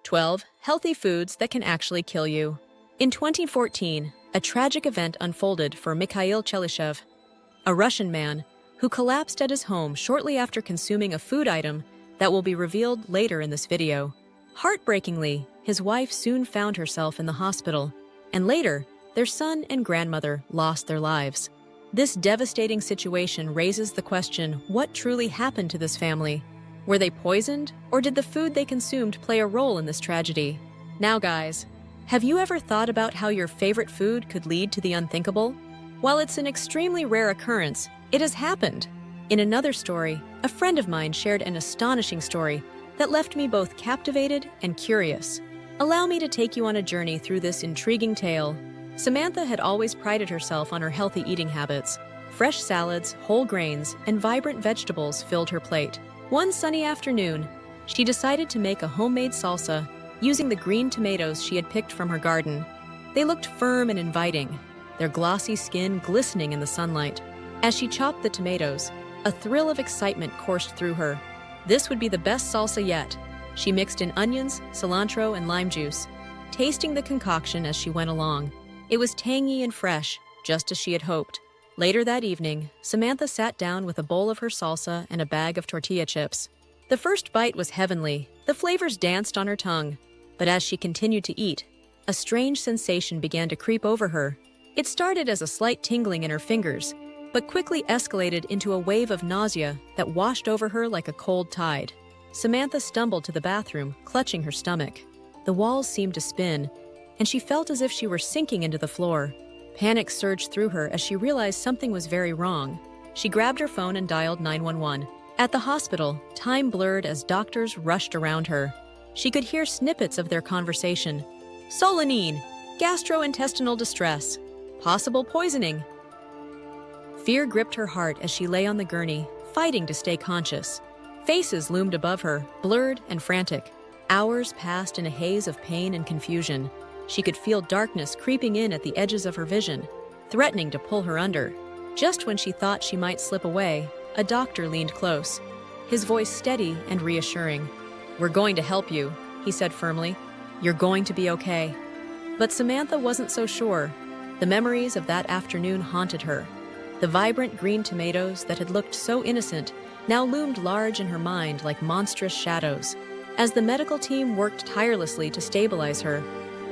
12 Healthy foods that can actually kill you. In 2014, a tragic event unfolded for Mikhail Chelysev, a Russian man who collapsed at his home shortly after consuming a food item that will be revealed later in this video. Heartbreakingly, his wife soon found herself in the hospital, and later, their son and grandmother lost their lives. This devastating situation raises the question, what truly happened to this family? Were they poisoned, or did the food they consumed play a role in this tragedy? Now guys, have you ever thought about how your favorite food could lead to the unthinkable? While it's an extremely rare occurrence, it has happened. In another story, a friend of mine shared an astonishing story that left me both captivated and curious. Allow me to take you on a journey through this intriguing tale. Samantha had always prided herself on her healthy eating habits. Fresh salads, whole grains, and vibrant vegetables filled her plate. One sunny afternoon, she decided to make a homemade salsa using the green tomatoes she had picked from her garden. They looked firm and inviting, their glossy skin glistening in the sunlight. As she chopped the tomatoes, a thrill of excitement coursed through her. This would be the best salsa yet. She mixed in onions, cilantro, and lime juice, tasting the concoction as she went along. It was tangy and fresh, just as she had hoped. Later that evening, Samantha sat down with a bowl of her salsa and a bag of tortilla chips. The first bite was heavenly. The flavors danced on her tongue. But as she continued to eat, a strange sensation began to creep over her. It started as a slight tingling in her fingers, but quickly escalated into a wave of nausea that washed over her like a cold tide. Samantha stumbled to the bathroom, clutching her stomach. The walls seemed to spin, and she felt as if she were sinking into the floor. Panic surged through her as she realized something was very wrong. She grabbed her phone and dialed 911. At the hospital, time blurred as doctors rushed around her. She could hear snippets of their conversation. Solanine, gastrointestinal distress, possible poisoning. Fear gripped her heart as she lay on the gurney, fighting to stay conscious. Faces loomed above her, blurred and frantic. Hours passed in a haze of pain and confusion. She could feel darkness creeping in at the edges of her vision, threatening to pull her under. Just when she thought she might slip away, a doctor leaned close, his voice steady and reassuring. "We're going to help you," he said firmly. "You're going to be okay." But Samantha wasn't so sure. The memories of that afternoon haunted her. The vibrant green tomatoes that had looked so innocent now loomed large in her mind like monstrous shadows. As the medical team worked tirelessly to stabilize her,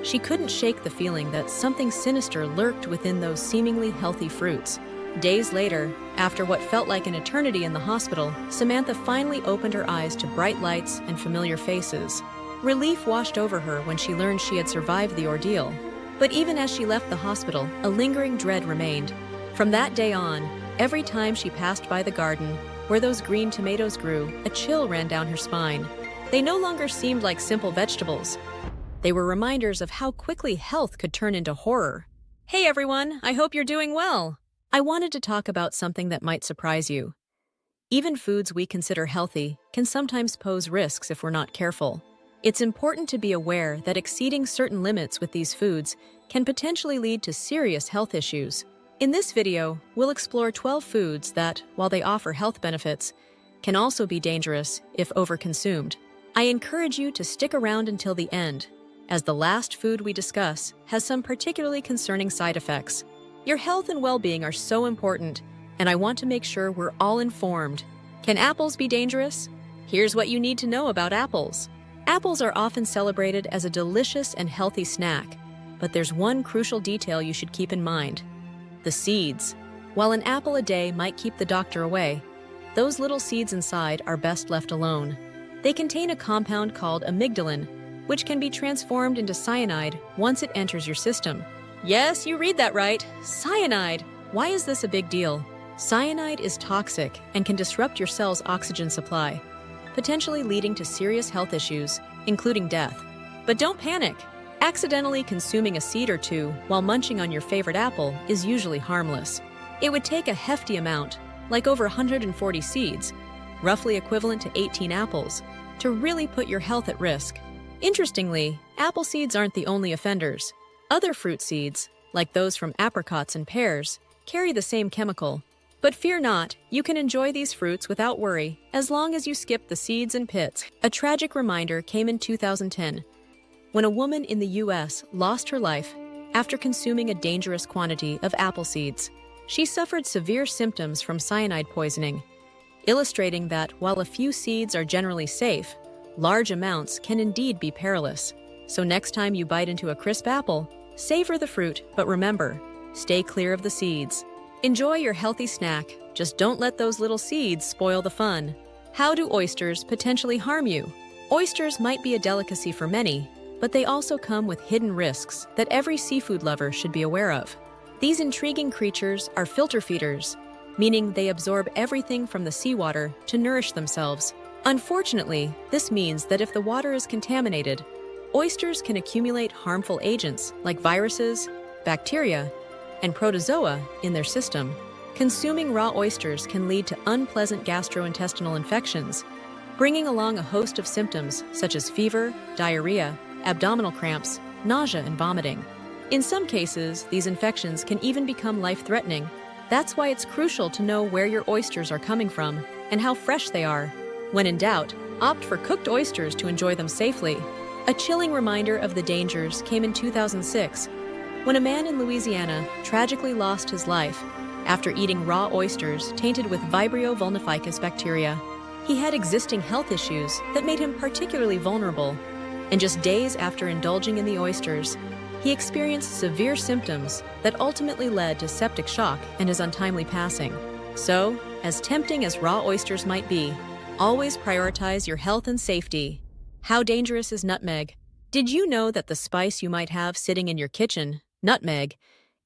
she couldn't shake the feeling that something sinister lurked within those seemingly healthy fruits. Days later, after what felt like an eternity in the hospital, Samantha finally opened her eyes to bright lights and familiar faces. Relief washed over her when she learned she had survived the ordeal. But even as she left the hospital, a lingering dread remained. From that day on, every time she passed by the garden where those green tomatoes grew, a chill ran down her spine. They no longer seemed like simple vegetables. They were reminders of how quickly health could turn into horror. Hey everyone, I hope you're doing well. I wanted to talk about something that might surprise you. Even foods we consider healthy can sometimes pose risks if we're not careful. It's important to be aware that exceeding certain limits with these foods can potentially lead to serious health issues. In this video, we'll explore 12 foods that, while they offer health benefits, can also be dangerous if overconsumed. I encourage you to stick around until the end, as the last food we discuss has some particularly concerning side effects. Your health and well-being are so important, and I want to make sure we're all informed. Can apples be dangerous? Here's what you need to know about apples. Apples are often celebrated as a delicious and healthy snack, but there's one crucial detail you should keep in mind: the seeds. While an apple a day might keep the doctor away, those little seeds inside are best left alone. They contain a compound called amygdalin, which can be transformed into cyanide once it enters your system. Yes, you read that right. Cyanide. Why is this a big deal? Cyanide is toxic and can disrupt your cell's oxygen supply, potentially leading to serious health issues, including death. But don't panic. Accidentally consuming a seed or two while munching on your favorite apple is usually harmless. It would take a hefty amount, like over 140 seeds, roughly equivalent to 18 apples, to really put your health at risk. Interestingly, apple seeds aren't the only offenders. Other fruit seeds, like those from apricots and pears, carry the same chemical. But fear not, you can enjoy these fruits without worry as long as you skip the seeds and pits. A tragic reminder came in 2010 when a woman in the US lost her life after consuming a dangerous quantity of apple seeds. She suffered severe symptoms from cyanide poisoning, illustrating that while a few seeds are generally safe, large amounts can indeed be perilous. So next time you bite into a crisp apple, savor the fruit, but remember, stay clear of the seeds. Enjoy your healthy snack, just don't let those little seeds spoil the fun. How do oysters potentially harm you? Oysters might be a delicacy for many, but they also come with hidden risks that every seafood lover should be aware of. These intriguing creatures are filter feeders, meaning they absorb everything from the seawater to nourish themselves. Unfortunately, this means that if the water is contaminated, oysters can accumulate harmful agents like viruses, bacteria, and protozoa in their system. Consuming raw oysters can lead to unpleasant gastrointestinal infections, bringing along a host of symptoms such as fever, diarrhea, abdominal cramps, nausea, and vomiting. In some cases, these infections can even become life-threatening. That's why it's crucial to know where your oysters are coming from and how fresh they are. When in doubt, opt for cooked oysters to enjoy them safely. A chilling reminder of the dangers came in 2006, when a man in Louisiana tragically lost his life after eating raw oysters tainted with Vibrio vulnificus bacteria. He had existing health issues that made him particularly vulnerable, and just days after indulging in the oysters, he experienced severe symptoms that ultimately led to septic shock and his untimely passing. So, as tempting as raw oysters might be, always prioritize your health and safety. How dangerous is nutmeg? Did you know that the spice you might have sitting in your kitchen, nutmeg,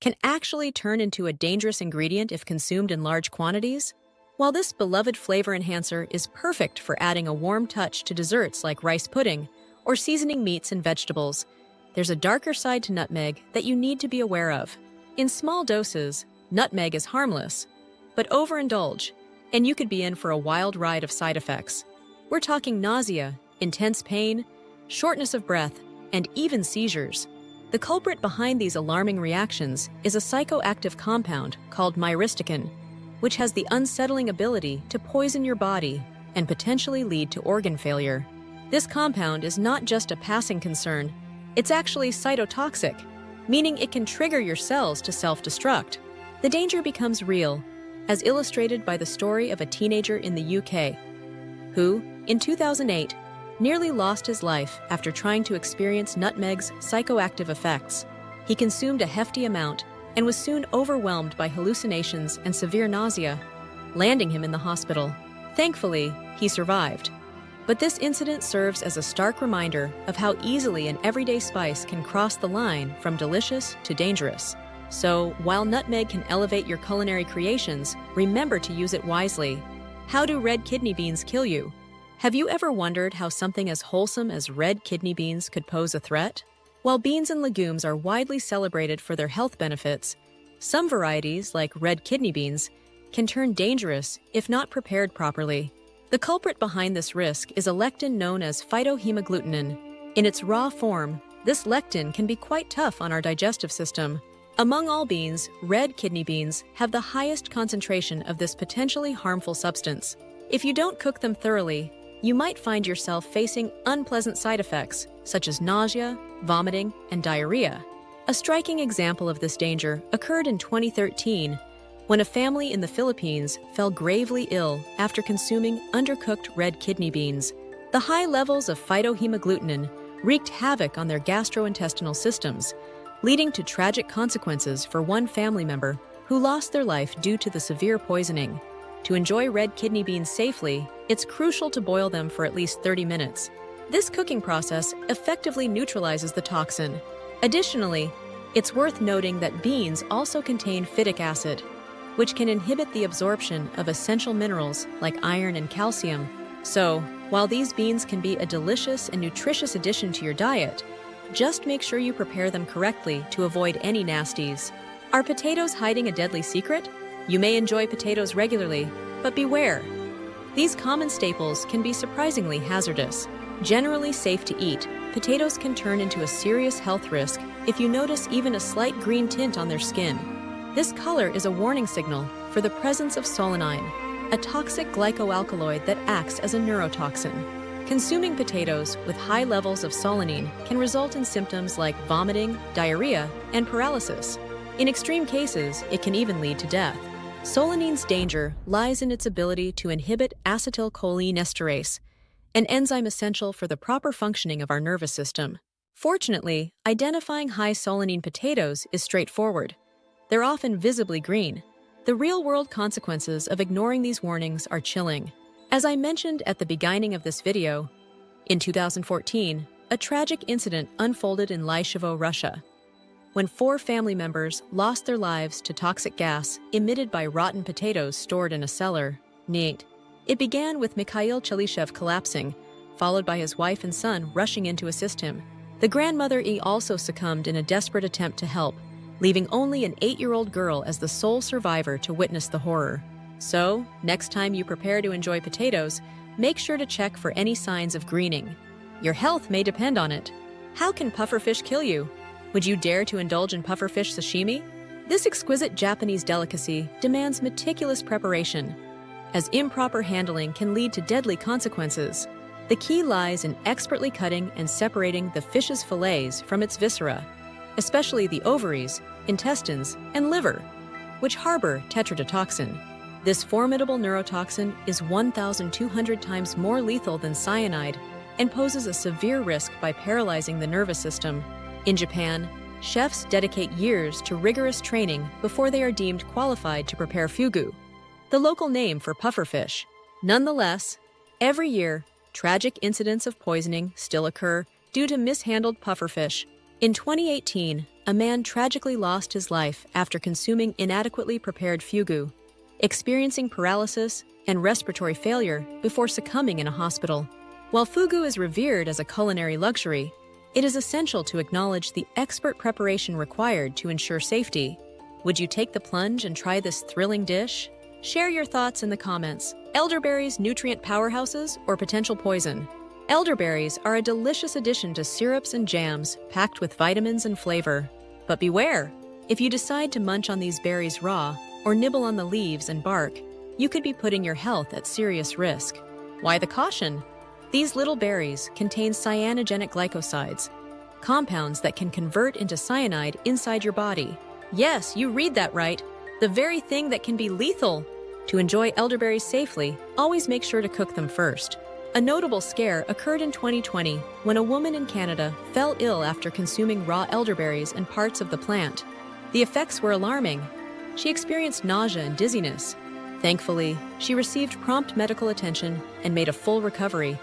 can actually turn into a dangerous ingredient if consumed in large quantities? While this beloved flavor enhancer is perfect for adding a warm touch to desserts like rice pudding or seasoning meats and vegetables, there's a darker side to nutmeg that you need to be aware of. In small doses, nutmeg is harmless, but overindulge, and you could be in for a wild ride of side effects. We're talking nausea, intense pain, shortness of breath, and even seizures. The culprit behind these alarming reactions is a psychoactive compound called myristicin, which has the unsettling ability to poison your body and potentially lead to organ failure. This compound is not just a passing concern, it's actually cytotoxic, meaning it can trigger your cells to self-destruct. The danger becomes real, as illustrated by the story of a teenager in the UK, who, in 2008, nearly lost his life after trying to experience nutmeg's psychoactive effects. He consumed a hefty amount and was soon overwhelmed by hallucinations and severe nausea, landing him in the hospital. Thankfully, he survived. But this incident serves as a stark reminder of how easily an everyday spice can cross the line from delicious to dangerous. So, while nutmeg can elevate your culinary creations, remember to use it wisely. How do red kidney beans kill you? Have you ever wondered how something as wholesome as red kidney beans could pose a threat? While beans and legumes are widely celebrated for their health benefits, some varieties, like red kidney beans, can turn dangerous if not prepared properly. The culprit behind this risk is a lectin known as phytohemagglutinin. In its raw form, this lectin can be quite tough on our digestive system. Among all beans, red kidney beans have the highest concentration of this potentially harmful substance. If you don't cook them thoroughly, you might find yourself facing unpleasant side effects, such as nausea, vomiting, and diarrhea. A striking example of this danger occurred in 2013, when a family in the Philippines fell gravely ill after consuming undercooked red kidney beans. The high levels of phytohemagglutinin wreaked havoc on their gastrointestinal systems, leading to tragic consequences for one family member who lost their life due to the severe poisoning. To enjoy red kidney beans safely, it's crucial to boil them for at least 30 minutes. This cooking process effectively neutralizes the toxin. Additionally, it's worth noting that beans also contain phytic acid, which can inhibit the absorption of essential minerals like iron and calcium. So, while these beans can be a delicious and nutritious addition to your diet, just make sure you prepare them correctly to avoid any nasties. Are potatoes hiding a deadly secret? You may enjoy potatoes regularly, but beware. These common staples can be surprisingly hazardous. Generally safe to eat, potatoes can turn into a serious health risk if you notice even a slight green tint on their skin. This color is a warning signal for the presence of solanine, a toxic glycoalkaloid that acts as a neurotoxin. Consuming potatoes with high levels of solanine can result in symptoms like vomiting, diarrhea, and paralysis. In extreme cases, it can even lead to death. Solanine's danger lies in its ability to inhibit acetylcholinesterase, an enzyme essential for the proper functioning of our nervous system. Fortunately, identifying high solanine potatoes is straightforward. They're often visibly green. The real-world consequences of ignoring these warnings are chilling. As I mentioned at the beginning of this video, in 2014, a tragic incident unfolded in Lyshovo, Russia, when 4 family members lost their lives to toxic gas emitted by rotten potatoes stored in a cellar. It began with Mikhail Chalishev collapsing, followed by his wife and son rushing in to assist him. The grandmother also succumbed in a desperate attempt to help, leaving only an 8-year-old girl as the sole survivor to witness the horror. So, next time you prepare to enjoy potatoes, make sure to check for any signs of greening. Your health may depend on it. How can pufferfish kill you? Would you dare to indulge in pufferfish sashimi? This exquisite Japanese delicacy demands meticulous preparation, as improper handling can lead to deadly consequences. The key lies in expertly cutting and separating the fish's fillets from its viscera, especially the ovaries, intestines, and liver, which harbor tetrodotoxin. This formidable neurotoxin is 1,200 times more lethal than cyanide and poses a severe risk by paralyzing the nervous system. In Japan, chefs dedicate years to rigorous training before they are deemed qualified to prepare fugu, the local name for pufferfish. Nonetheless, every year, tragic incidents of poisoning still occur due to mishandled pufferfish. In 2018, a man tragically lost his life after consuming inadequately prepared fugu, experiencing paralysis and respiratory failure before succumbing in a hospital. While fugu is revered as a culinary luxury, it is essential to acknowledge the expert preparation required to ensure safety. Would you take the plunge and try this thrilling dish? Share your thoughts in the comments. Elderberries nutrient powerhouses or potential poison? Elderberries are a delicious addition to syrups and jams packed with vitamins and flavor. But beware! If you decide to munch on these berries raw or nibble on the leaves and bark, you could be putting your health at serious risk. Why the caution? These little berries contain cyanogenic glycosides, compounds that can convert into cyanide inside your body. Yes, you read that right. The very thing that can be lethal. To enjoy elderberries safely, always make sure to cook them first. A notable scare occurred in 2020 when a woman in Canada fell ill after consuming raw elderberries and parts of the plant. The effects were alarming. She experienced nausea and dizziness. Thankfully, she received prompt medical attention and made a full recovery.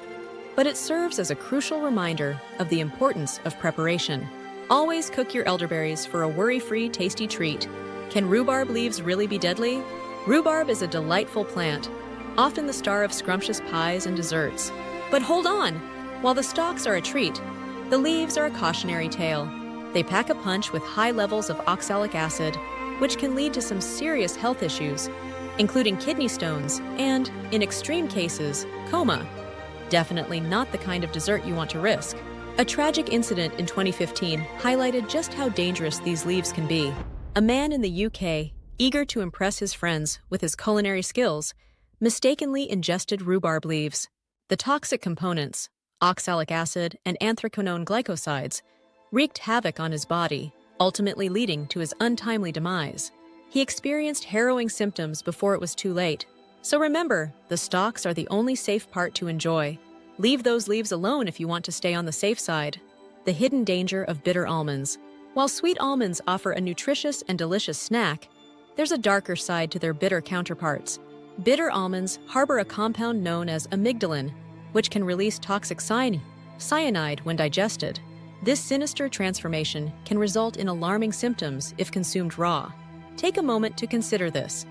But it serves as a crucial reminder of the importance of preparation. Always cook your elderberries for a worry-free, tasty treat. Can rhubarb leaves really be deadly? Rhubarb is a delightful plant, often the star of scrumptious pies and desserts. But hold on! While the stalks are a treat, the leaves are a cautionary tale. They pack a punch with high levels of oxalic acid, which can lead to some serious health issues, including kidney stones and, in extreme cases, coma. Definitely not the kind of dessert you want to risk. A tragic incident in 2015 highlighted just how dangerous these leaves can be. A man in the UK, eager to impress his friends with his culinary skills, mistakenly ingested rhubarb leaves. The toxic components, oxalic acid and anthraquinone glycosides, wreaked havoc on his body, ultimately leading to his untimely demise. He experienced harrowing symptoms before it was too late. So remember, the stalks are the only safe part to enjoy. Leave those leaves alone if you want to stay on the safe side. The hidden danger of bitter almonds. While sweet almonds offer a nutritious and delicious snack, there's a darker side to their bitter counterparts. Bitter almonds harbor a compound known as amygdalin, which can release toxic cyanide when digested. This sinister transformation can result in alarming symptoms if consumed raw. Take a moment to consider this.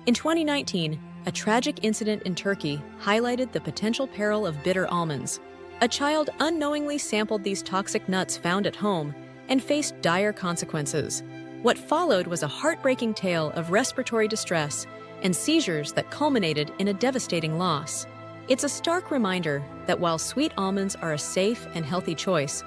In 2019, a tragic incident in Turkey highlighted the potential peril of bitter almonds. A child unknowingly sampled these toxic nuts found at home and faced dire consequences. What followed was a heartbreaking tale of respiratory distress and seizures that culminated in a devastating loss. It's a stark reminder that while sweet almonds are a safe and healthy choice,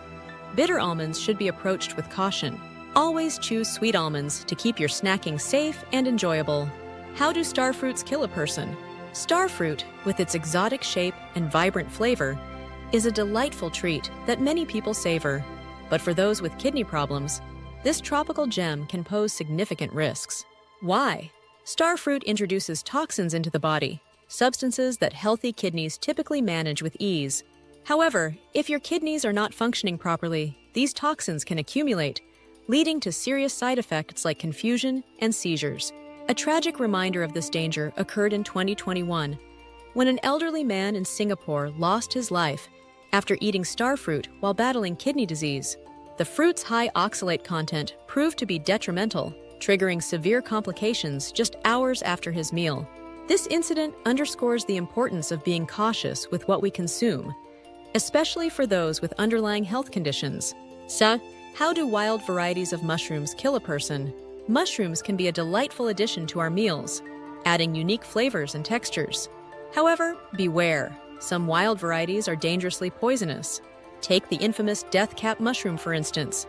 bitter almonds should be approached with caution. Always choose sweet almonds to keep your snacking safe and enjoyable. How do star fruits kill a person? Star fruit, with its exotic shape and vibrant flavor, is a delightful treat that many people savor. But for those with kidney problems, this tropical gem can pose significant risks. Why? Starfruit introduces toxins into the body, substances that healthy kidneys typically manage with ease. However, if your kidneys are not functioning properly, these toxins can accumulate, leading to serious side effects like confusion and seizures. A tragic reminder of this danger occurred in 2021, when an elderly man in Singapore lost his life after eating starfruit while battling kidney disease. The fruit's high oxalate content proved to be detrimental, triggering severe complications just hours after his meal. This incident underscores the importance of being cautious with what we consume, especially for those with underlying health conditions. So, how do wild varieties of mushrooms kill a person? Mushrooms can be a delightful addition to our meals, adding unique flavors and textures. However, beware, some wild varieties are dangerously poisonous. Take the infamous death cap mushroom, for instance.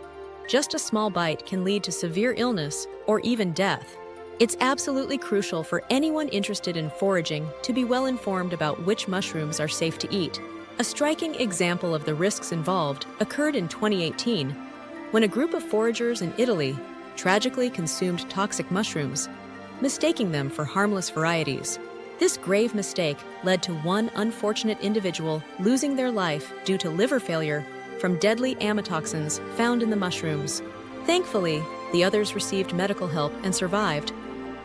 Just a small bite can lead to severe illness or even death. It's absolutely crucial for anyone interested in foraging to be well informed about which mushrooms are safe to eat. A striking example of the risks involved occurred in 2018, when a group of foragers in Italy tragically consumed toxic mushrooms, mistaking them for harmless varieties. This grave mistake led to one unfortunate individual losing their life due to liver failure from deadly amatoxins found in the mushrooms. Thankfully, the others received medical help and survived,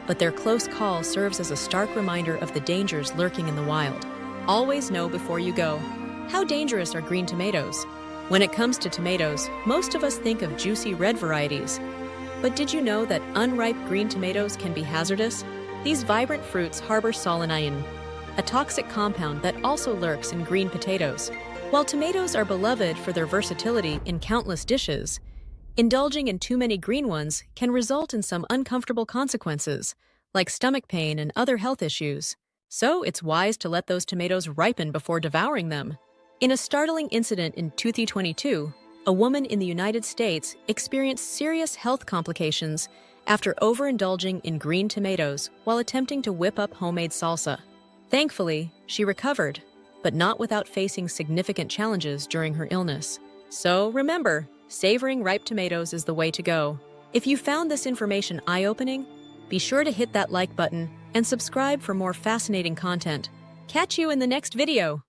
but their close call serves as a stark reminder of the dangers lurking in the wild. Always know before you go. How dangerous are green tomatoes? When it comes to tomatoes, most of us think of juicy red varieties. But did you know that unripe green tomatoes can be hazardous? These vibrant fruits harbor solanine, a toxic compound that also lurks in green potatoes. While tomatoes are beloved for their versatility in countless dishes, indulging in too many green ones can result in some uncomfortable consequences, like stomach pain and other health issues. So it's wise to let those tomatoes ripen before devouring them. In a startling incident in 2022, a woman in the United States experienced serious health complications after overindulging in green tomatoes while attempting to whip up homemade salsa. Thankfully, she recovered, but not without facing significant challenges during her illness. So remember, savoring ripe tomatoes is the way to go. If you found this information eye-opening, be sure to hit that like button and subscribe for more fascinating content. Catch you in the next video!